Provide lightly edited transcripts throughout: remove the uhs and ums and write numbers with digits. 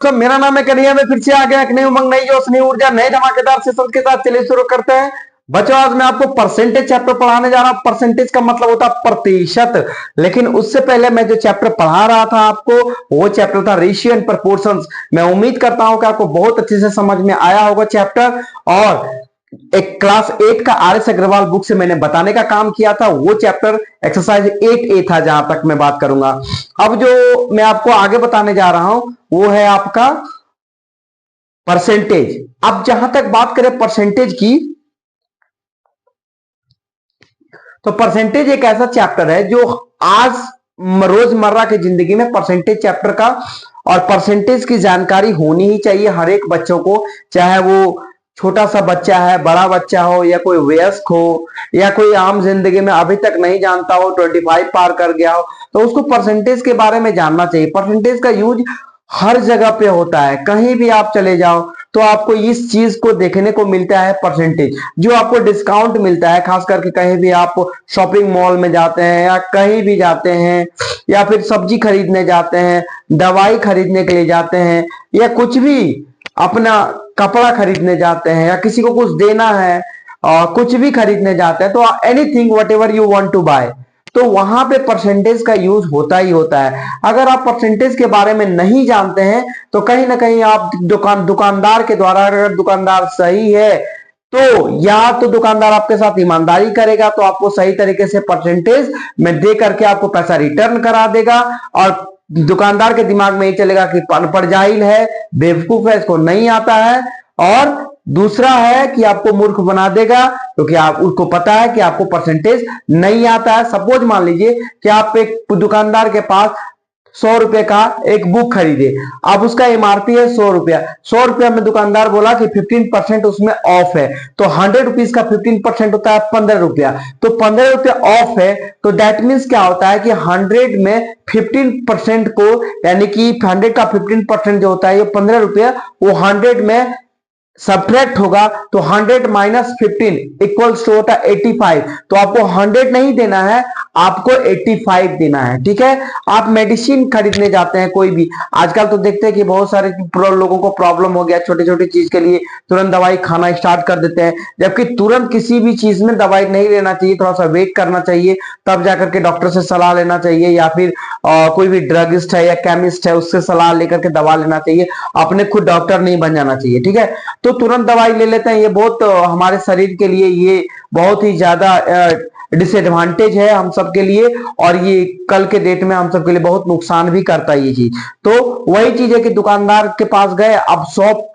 तो मेरा नाम है कन्हैया, मैं फिर से आ गया एक नई उमंग, नई जोश, नई ऊर्जा, नए धमाकेदार सेशन के साथ। चलिए शुरू करते हैं बच्चों। आज मैं आपको परसेंटेज चैप्टर पढ़ाने जा रहा हूं। परसेंटेज का मतलब होता है प्रतिशत, लेकिन उससे पहले मैं जो चैप्टर पढ़ा रहा था आपको, वो चैप्टर था रेशियो एंड प्रोपोर्शंस। मैं उम्मीद करता हूं कि आपको बहुत अच्छे से समझ में आया होगा चैप्टर। और एक क्लास 8 का आर एस अग्रवाल बुक से मैंने बताने का काम किया था, वो चैप्टर एक्सरसाइज 8A था, जहां तक मैं बात करूंगा। अब जो मैं आपको आगे बताने जा रहा हूं वो है आपका परसेंटेज। अब जहां तक बात करें परसेंटेज की, तो परसेंटेज एक ऐसा चैप्टर है जो आज रोजमर्रा की जिंदगी में परसेंटेज चैप्टर का और परसेंटेज की जानकारी होनी ही चाहिए हर एक बच्चों को, चाहे वो छोटा सा बच्चा है, बड़ा बच्चा हो, या कोई वयस्क हो, या कोई आम जिंदगी में अभी तक नहीं जानता हो, 25 पार कर गया हो, तो उसको परसेंटेज के बारे में जानना चाहिए। परसेंटेज का यूज हर जगह पे होता है, कहीं भी आप चले जाओ तो आपको इस चीज को देखने को मिलता है। परसेंटेज जो आपको डिस्काउंट मिलता है, खास करके कहीं भी आप शॉपिंग मॉल में जाते हैं, या कहीं भी जाते हैं, या फिर सब्जी खरीदने जाते हैं, दवाई खरीदने के लिए जाते हैं, या कुछ भी अपना कपड़ा खरीदने जाते हैं, या किसी को कुछ देना है और कुछ भी खरीदने जाते हैं, तो anything whatever you want to buy, तो वहां पे परसेंटेज का यूज होता ही होता है। अगर आप परसेंटेज के बारे में नहीं जानते हैं तो कहीं ना कहीं आप दुकानदार के द्वारा, अगर दुकानदार सही है तो या तो दुकानदार आपके साथ ईमानदारी करेगा तो आपको सही तरीके से परसेंटेज में दे करके आपको पैसा रिटर्न करा देगा, और दुकानदार के दिमाग में ये चलेगा कि अनपढ़ जाहिल है, बेवकूफ है, इसको नहीं आता है। और दूसरा है कि आपको मूर्ख बना देगा, क्योंकि आप उसको पता है कि आपको परसेंटेज नहीं आता है। सपोज मान लीजिए कि आप एक दुकानदार के पास 100 रुपए का एक बुक खरीदे, अब उसका एमआरपी है 100 रुपया। 100 रुपया में दुकानदार बोला कि 15% उसमें ऑफ है, तो 100 रुपीज का 15% होता है 15 रुपया, तो 15 रुपया ऑफ है। तो दैट मीन्स क्या होता है कि 100 में 15% को, यानी कि 100 का 15% जो होता है ये 15 रुपया, वो 100 में सब्ट्रैक्ट होगा, तो 100 माइनस 15 इक्वल्स टू होता है 85। तो आपको 100 नहीं देना है, आपको 85 देना है। ठीक है। आप मेडिसिन खरीदने जाते हैं कोई भी, आजकल तो देखते हैं कि बहुत सारे लोगों को प्रॉब्लम हो गया, छोटी छोटी चीज के लिए तुरंत दवाई खाना स्टार्ट कर देते हैं, जबकि तुरंत किसी भी चीज में दवाई नहीं लेना चाहिए, थोड़ा सा वेट करना चाहिए, तब जाकर के डॉक्टर से सलाह लेना चाहिए, या फिर कोई भी ड्रगिस्ट है या केमिस्ट है उससे सलाह लेकर के दवा लेना चाहिए। अपने खुद डॉक्टर नहीं बन जाना चाहिए। ठीक है। तो तुरंत दवाई ले लेते हैं, ये बहुत हमारे शरीर के लिए ये बहुत ही ज्यादा डिसएडवांटेज है हम सबके लिए, और ये कल के डेट में हम सबके लिए बहुत नुकसान भी करता है ये चीज। तो वही चीज है कि दुकानदार के पास गए, अब शॉप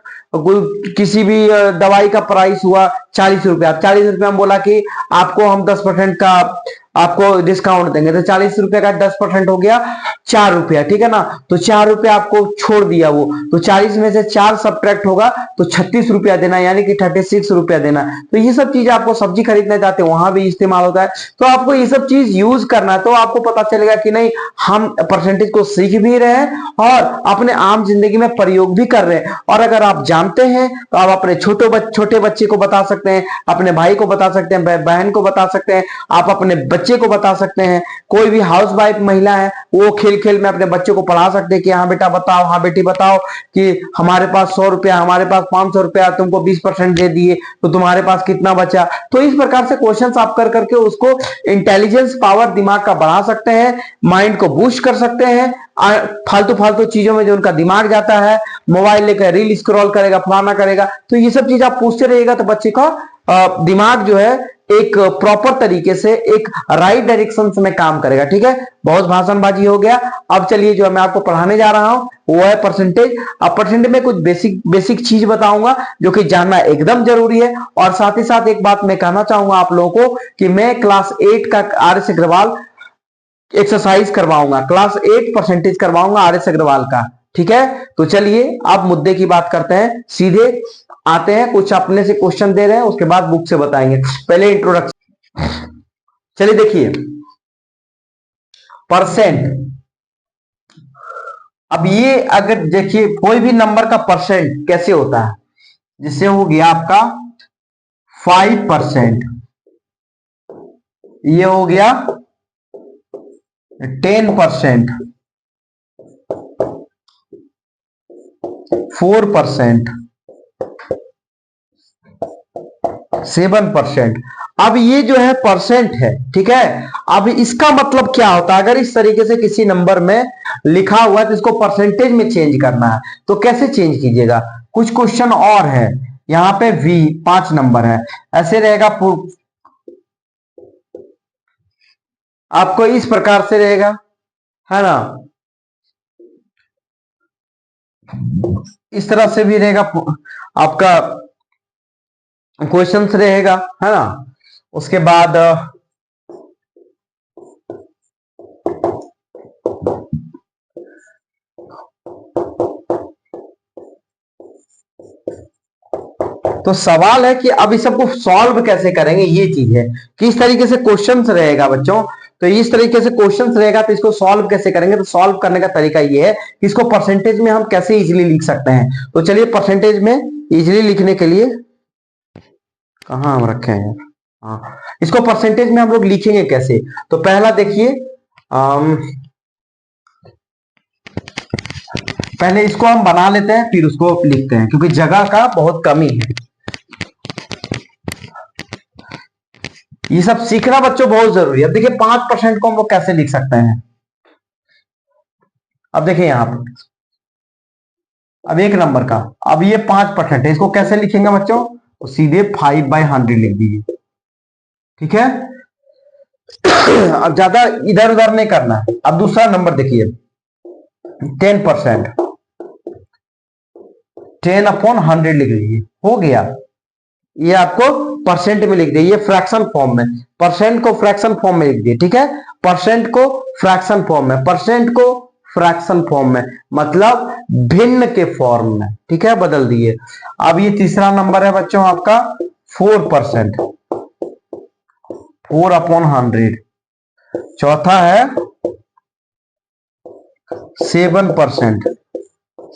किसी भी दवाई का प्राइस हुआ 40 रुपया, 40 रुपया में बोला कि आपको हम 10% का आपको डिस्काउंट देंगे, तो 40 रुपया का 10% हो गया 4 रुपया। ठीक है ना। तो 4 रुपया आपको छोड़ दिया, वो तो 40 में से 4 सब्ट्रैक्ट होगा तो 36 रुपया देना, यानी कि 36 रुपया देना। तो ये सब चीज आपको सब्जी खरीदने जाते हैं वहां भी इस्तेमाल होता है, तो आपको ये सब चीज यूज करना है, तो आपको पता चलेगा कि नहीं हम परसेंटेज को सीख भी रहे हैं और अपने आम जिंदगी में प्रयोग भी कर रहे हैं। और अगर आप जानते हैं तो आप अपने छोटे बच्चे को बता सकते हैं, अपने भाई को बता सकते हैं, बहन को बता सकते हैं, आप अपने बच्चे को बता सकते हैं। कोई भी हाउस वाइफ महिला है वो खेल खेल में अपने बच्चे को पढ़ा सकते हैं कि हाँ बेटा बताओ, हाँ बेटी बताओ कि हमारे पास 100 रुपया, हमारे पास 500 रुपया, तुमको 20% दे दिए तो तुम्हारे पास कितना बचा। तो इस प्रकार से क्वेश्चंस आप कर करके उसको इंटेलिजेंस पावर दिमाग का बढ़ा सकते हैं, माइंड को बूस्ट कर सकते हैं। फालतू फालतू चीजों में जो उनका दिमाग जाता है, मोबाइल लेकर रील स्क्रॉल करेगा, फलाना करेगा, तो ये सब चीज आप पूछते रहिएगा तो बच्चे का दिमाग जो है एक प्रॉपर तरीके से एक राइट डायरेक्शन में काम करेगा। ठीक है। बहुत भाषणबाजी हो गया। अब चलिए जो मैं आपको पढ़ाने जा रहा हूं वो है परसेंटेज। अब परसेंटेज में कुछ बेसिक चीज बताऊंगा जो कि जानना एकदम जरूरी है। और साथ ही साथ एक बात मैं कहना चाहूंगा आप लोगों को कि मैं क्लास 8 का आर एस अग्रवाल एक्सरसाइज करवाऊंगा, क्लास 8 परसेंटेज करवाऊंगा आर एस अग्रवाल का। ठीक है। तो चलिए अब मुद्दे की बात करते हैं, सीधे आते हैं, कुछ अपने से क्वेश्चन दे रहे हैं उसके बाद बुक से बताएंगे। पहले इंट्रोडक्शन, चलिए देखिए परसेंट। अब ये अगर देखिए कोई भी नंबर का परसेंट कैसे होता है, जिससे हो गया आपका 5%, ये हो गया 10%, 4%, 7%। अब ये जो है परसेंट है, ठीक है। अब इसका मतलब क्या होता है, अगर इस तरीके से किसी नंबर में लिखा हुआ है तो इसको परसेंटेज में चेंज करना है, तो कैसे चेंज कीजिएगा। कुछ क्वेश्चन और है, यहां पे V 5 नंबर है, ऐसे रहेगा, आपको इस प्रकार से रहेगा, है ना, इस तरह से भी रहेगा आपका क्वेश्चंस रहेगा, है ना। उसके बाद तो सवाल है कि अब इस सबको सॉल्व कैसे करेंगे, ये चीज है कि इस तरीके से क्वेश्चंस रहेगा बच्चों। तो इस तरीके से क्वेश्चंस रहेगा, तो इसको सॉल्व कैसे करेंगे, तो सॉल्व करने का तरीका ये है कि इसको परसेंटेज में हम कैसे इजीली लिख सकते हैं। तो चलिए परसेंटेज में इजीली लिखने के लिए, कहां हम रखे हैं, हाँ, इसको परसेंटेज में हम लोग लिखेंगे कैसे। तो पहला देखिए, पहले इसको हम बना लेते हैं फिर उसको लिखते हैं, क्योंकि जगह का बहुत कमी है। ये सब सीखना बच्चों बहुत जरूरी है। अब देखिए 5% को हम लोग कैसे लिख सकते हैं। अब देखिए यहां पर, अब एक नंबर का, अब ये 5% है, इसको कैसे लिखेंगे बच्चों, तो सीधे 5/100 लिख दीजिए, ठीक है। अब ज्यादा इधर उधर नहीं करना है। अब दूसरा नंबर देखिए, 10%, 10/100 लिख लीजिए, हो गया। ये आपको परसेंट में लिख दिए, ये फ्रैक्शन फॉर्म में, परसेंट को फ्रैक्शन फॉर्म में लिख दिए, ठीक है। परसेंट को फ्रैक्शन फॉर्म में, परसेंट को फ्रैक्शन फॉर्म में, मतलब भिन्न के फॉर्म में, ठीक है, बदल दिए। अब ये तीसरा नंबर है बच्चों आपका 4%, 4/100। चौथा है 7%,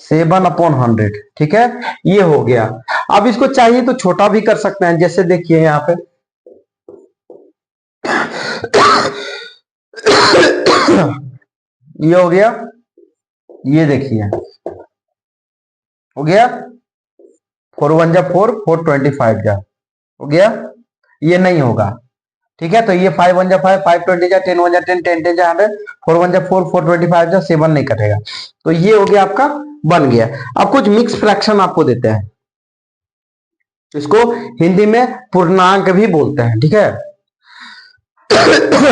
7/100, ठीक है, ये हो गया। अब इसको चाहिए तो छोटा भी कर सकते हैं, जैसे देखिए यहां पे ये हो गया, ये देखिए हो गया, 4 1 जा 4, 4 25 जा, हो गया। ये नहीं होगा, ठीक है। तो ये 5 1 जा 5, 5 20 जा, 10 1 जा 10, 10 10 जा 100, 4 1 जा 4, 4 25 जा 7 नहीं कटेगा। तो ये हो गया आपका, बन गया। अब कुछ मिक्स फ्रैक्शन आपको देते हैं, इसको हिंदी में पूर्णांक भी बोलते हैं, ठीक है।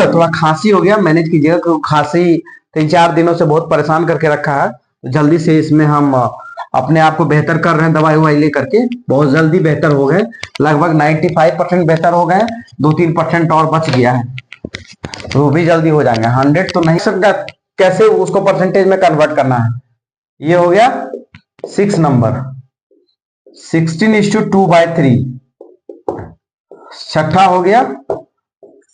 थोड़ा खांसी हो गया, मैनेज कीजिएगा, क्योंकि खांसी 3 4 दिनों से बहुत परेशान करके रखा है। तो जल्दी से इसमें हम अपने आप को बेहतर कर रहे हैं, दवाई ववाई ले करके बहुत जल्दी बेहतर हो गए, लगभग 95% बेहतर हो गए, 2-3% और बच गया है, तो वो भी जल्दी हो जाएंगे। 100 तो नहीं सकता, कैसे उसको परसेंटेज में कन्वर्ट करना है। ये हो गया 6 नंबर, 16:2/3। छठा हो गया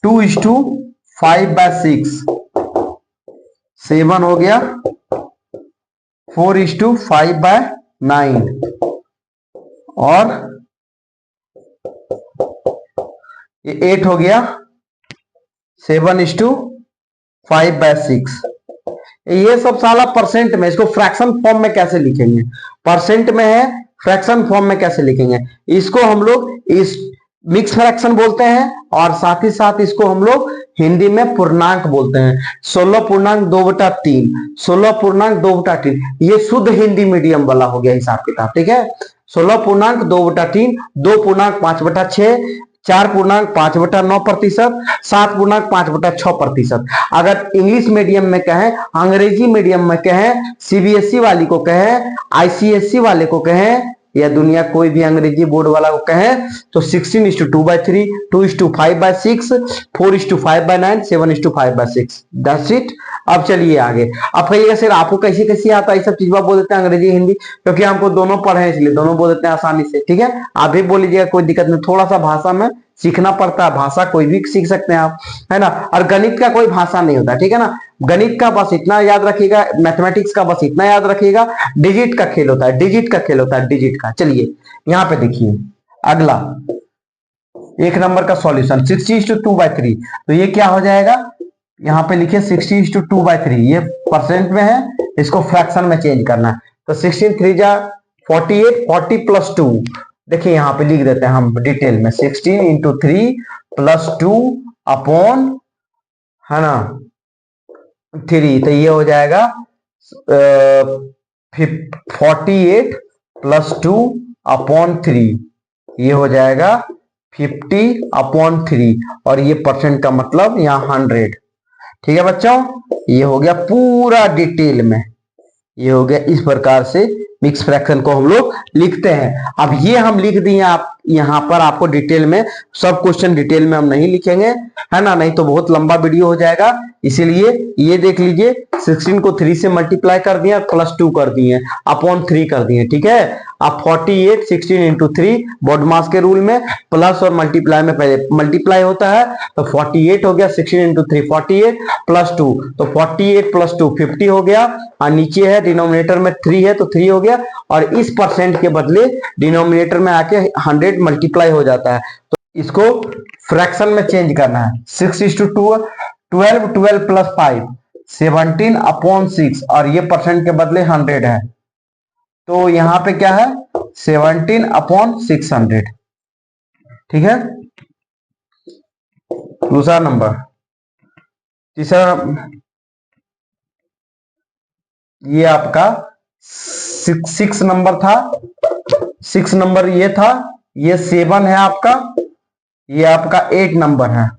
2:5/6। 7 हो गया 4:5/9। और ये 8 हो गया 7:5/6। ये सब साला परसेंट में, इसको फ्रैक्शन फॉर्म में कैसे लिखेंगे, परसेंट में है, फ्रैक्शन फॉर्म में कैसे लिखेंगे। इसको हम लोग इस मिक्स फ्रैक्शन बोलते हैं, और साथ ही साथ इसको हम लोग हिंदी में पूर्णांक बोलते हैं। 16.2/3, 16.2/3, ये शुद्ध हिंदी मीडियम वाला हो गया हिसाब किताब, ठीक है। 16.2/3, 2.5/6, 4.5/9%, 7.5/6%। अगर इंग्लिश मीडियम में कहें, अंग्रेजी मीडियम में कहें, सीबीएसई वाली को कहें, आईसीएसई वाले को कहें, या दुनिया कोई भी अंग्रेजी बोर्ड वाला को कहें, तो 16:2/3, 2:5/6, 4:5/9, 7:5/6, दैट्स इट। अब चलिए आगे। अब कहिएगा सर आपको कैसे कैसे आता है, ये सब चीज बोल देते हैं अंग्रेजी हिंदी, क्योंकि हमको दोनों पढ़े हैं इसलिए दोनों बोल देते हैं आसानी से, ठीक है। आप भी बोल लीजिएगा, कोई दिक्कत नहीं, थोड़ा सा भाषा में सीखना पड़ता है, भाषा कोई भी सीख सकते हैं आप, है ना। और गणित का कोई भाषा नहीं होता, ठीक है ना। गणित का बस इतना याद रखिएगा, मैथमेटिक्स का बस इतना याद रखिएगा, डिजिट का खेल होता है, डिजिट का खेल होता है, डिजिट का। चलिए यहां पे देखिए अगला एक नंबर का सॉल्यूशन 60:2/3। तो ये क्या हो जाएगा, यहां पे लिखिए 60:2/3, ये परसेंट में है, इसको फ्रैक्शन में चेंज करना है। तो 16 3 जा 48, 40 प्लस 2, देखिए यहां पे लिख देते हैं हम डिटेल में, 16 इंटू 3 प्लस 2 अपॉन, है ना, 3, तो ये हो जाएगा 48 प्लस 2 अपॉन 3, ये हो जाएगा 50 अपॉन 3, और ये परसेंट का मतलब यहाँ 100। ठीक है बच्चों, ये हो गया पूरा डिटेल में, ये हो गया इस प्रकार से मिक्स फ्रैक्शन को हम लोग लिखते हैं। अब ये हम लिख दिए, आप यहां पर आपको डिटेल में सब क्वेश्चन डिटेल में हम नहीं लिखेंगे, है ना, नहीं तो बहुत लंबा वीडियो हो जाएगा। इसीलिए ये देख लीजिए, 16 को 3 से मल्टीप्लाई कर दिया, प्लस 2 कर दिए, अपॉन 3 कर दिए। ठीक है, अब 48 16 इंटू 3 बॉडमास के रूल में प्लस और मल्टीप्लाई में पहले मल्टीप्लाई होता है, तो 48 हो गया, 16 इंटू 3 48 प्लस 2, तो 48 प्लस 2 50 हो गया, और नीचे है डिनोमिनेटर में 3 है तो 3 हो गया, और इस परसेंट के बदले डिनोमिनेटर में आके 100 मल्टीप्लाई हो जाता है, तो इसको फ्रैक्शन में चेंज करना है। 6:2 12 12 प्लस 5 17 अपॉन 6, और ये परसेंट के बदले 100 है, तो यहां पे क्या है 17 अपॉन 600। ठीक है, दूसरा नंबर। तीसरा, ये आपका 6 नंबर था, 6 नंबर ये था, ये 7 है आपका, ये आपका 8 नंबर है,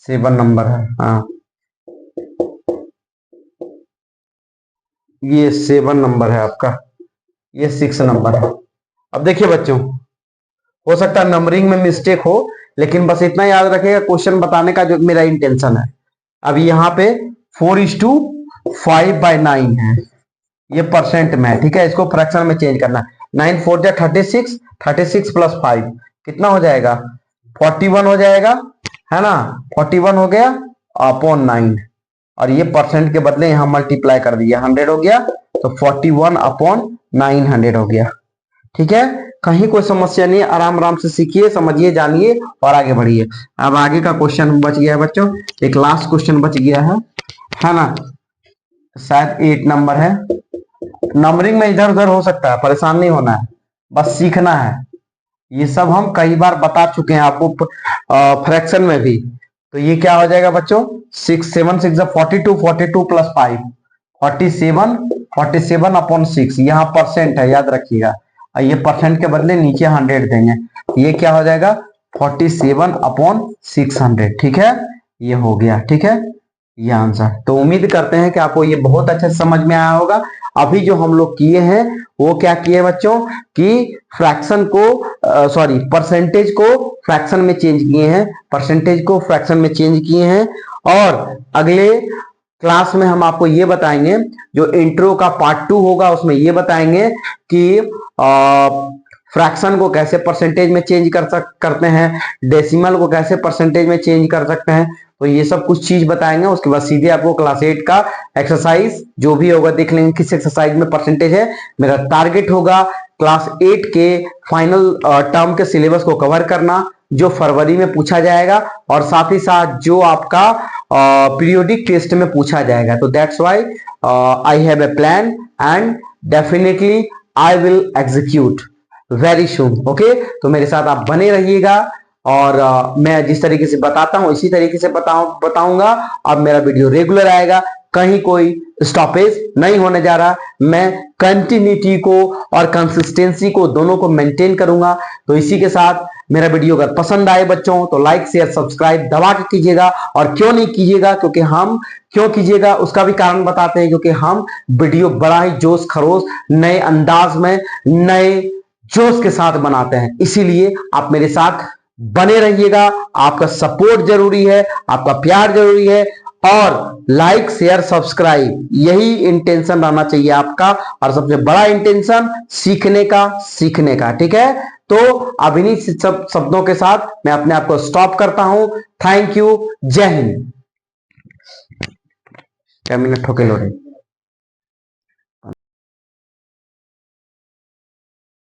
7 नंबर है, हाँ ये 7 नंबर है आपका, ये 6 नंबर है। अब देखिए बच्चों, हो सकता है नंबरिंग में मिस्टेक हो, लेकिन बस इतना याद रखिएगा क्वेश्चन बताने का जो मेरा इंटेंशन है। अब यहाँ पे 4:5/9 है, ये परसेंट में है। ठीक है, इसको फ्रैक्शन में चेंज करना है। 9 4 जा 36, 36 प्लस 5 कितना हो जाएगा 41 हो जाएगा, है ना, 41 हो गया अपॉन 9, और ये परसेंट के बदले यहां मल्टीप्लाई कर दिया, 100 हो गया, तो 41 अपॉन 900 हो गया। ठीक है, कहीं कोई समस्या नहीं है, आराम आराम से सीखिए, समझिए, जानिए और आगे बढ़िए। अब आगे का क्वेश्चन बच गया है बच्चों, एक लास्ट क्वेश्चन बच गया है ना, शायद 8 नंबर है। नंबरिंग में इधर उधर हो सकता है, परेशान नहीं होना है, बस सीखना है। ये सब हम कई बार बता चुके हैं आपको फ्रैक्शन में भी। तो ये क्या हो जाएगा बच्चों, 6 7 6 42, 42 प्लस 5 47, 47 अपॉन 6, यहाँ परसेंट है याद रखिएगा, और ये परसेंट के बदले नीचे 100 देंगे, ये क्या हो जाएगा 47 अपॉन 600। ठीक है, ये हो गया। ठीक है, ये आंसर। तो उम्मीद करते हैं कि आपको ये बहुत अच्छे से समझ में आया होगा। अभी जो हम लोग किए हैं वो क्या किए बच्चों, कि फ्रैक्शन को सॉरी परसेंटेज को फ्रैक्शन में चेंज किए हैं, परसेंटेज को फ्रैक्शन में चेंज किए हैं। और अगले क्लास में हम आपको ये बताएंगे, जो इंट्रो का पार्ट 2 होगा उसमें ये बताएंगे कि फ्रैक्शन को कैसे परसेंटेज में चेंज करते हैं, डेसिमल को कैसे परसेंटेज में चेंज कर सकते हैं। तो ये सब कुछ चीज बताएंगे। उसके बाद सीधे आपको क्लास 8 का एक्सरसाइज जो भी होगा देख लेंगे किस एक्सरसाइज में परसेंटेज है। मेरा टारगेट होगा क्लास 8 के फाइनल टर्म के सिलेबस को कवर करना, जो फरवरी में पूछा जाएगा, और साथ ही साथ जो आपका पीरियोडिक टेस्ट में पूछा जाएगा। तो that's why I have a plan and definitely I will execute very soon. Okay, तो मेरे साथ आप बने रहिएगा, और मैं जिस तरीके से बताता हूं इसी तरीके से बताऊंगा। अब मेरा वीडियो रेगुलर आएगा, कहीं कोई स्टॉपेज नहीं होने जा रहा। मैं कंटिन्यूटी को और कंसिस्टेंसी को दोनों को मेंटेन करूंगा। तो इसी के साथ मेरा वीडियो अगर पसंद आए बच्चों तो लाइक शेयर सब्सक्राइब दबा के कीजिएगा। और क्यों नहीं कीजिएगा, क्योंकि हम क्यों कीजिएगा उसका भी कारण बताते हैं, क्योंकि हम वीडियो बड़ा ही जोश खरोश नए अंदाज में नए जोश के साथ बनाते हैं। इसीलिए आप मेरे साथ बने रहिएगा। आपका सपोर्ट जरूरी है, आपका प्यार जरूरी है, और लाइक शेयर सब्सक्राइब यही इंटेंशन रहना चाहिए आपका, और सबसे बड़ा इंटेंशन सीखने का। ठीक है, तो अब इन्हीं सब शब्दों के साथ मैं अपने आप को स्टॉप करता हूं। थैंक यू, जय हिंद। क्या मिनट ठोके लो रहे।